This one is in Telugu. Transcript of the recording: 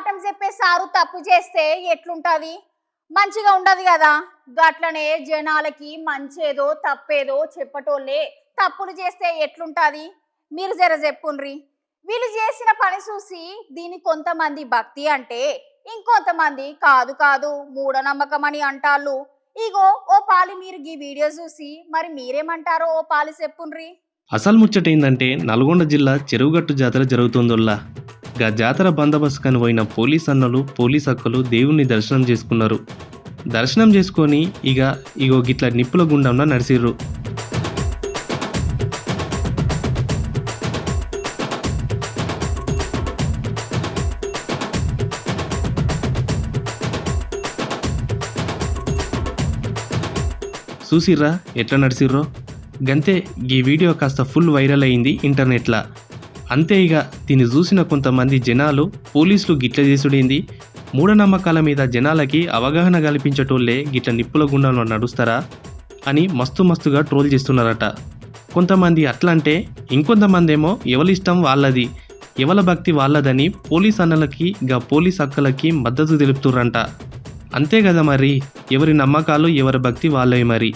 పాఠం చెప్పే సారు తప్పు చేస్తే ఎట్లుంటది? మంచిగా ఉండదు కదా. గట్లనే జనాలకి మంచేదో తప్పేదో చెప్పటోళ్ళే తప్పులు చేస్తే ఎట్లుంటది? మీరు జర చెప్పుండ్రి. వీళ్ళు చేసిన పని చూసి దీని కొంతమంది భక్తి అంటే, ఇంకొంతమంది కాదు కాదు మూఢనమ్మకం అని అంటాళ్ళు. ఇగో ఓ పాలి మీరు ఈ వీడియో చూసి మరి మీరేమంటారో ఓ పాలి చెప్పుండ్రి. అసలు ముచ్చటేందంటే నల్గొండ జిల్లా చెరువుగట్టు జాతర జరుగుతుందోల్లా. గా జాతర బందోబస్తు కని పోయిన పోలీస్ అన్నలు పోలీస్ అక్కలు దేవుణ్ణి దర్శనం చేసుకున్నారు. దర్శనం చేసుకొని ఇగో గిట్ల నిప్పుల గుండంలో నడిసిర్రు. చూసిర్రా ఎట్లా నడిసిర్రో. గంతే ఈ వీడియో కాస్త ఫుల్ వైరల్ అయింది ఇంటర్నెట్లా. అంతే దీన్ని చూసిన కొంతమంది జనాలు పోలీసులు గిట్ల చేసుడేంది, మూఢనమ్మకాల మీద జనాలకి అవగాహన కల్పించేటోళ్ళే గిట్ల నిప్పుల గుండంలో నడుస్తారా అని మస్తుగా ట్రోల్ చేస్తున్నారట. కొంతమంది అట్లంటే ఇంకొంతమంది ఏమో ఎవరిష్టం వాళ్ళది, ఎవల భక్తి వాళ్ళదని పోలీస్ అన్నలకి పోలీస్ అక్కలకి మద్దతు తెలుపుతుర్రంట. అంతే కదా మరి, ఎవరి నమ్మకాలు ఎవరి భక్తి వాళ్ళవి మరి.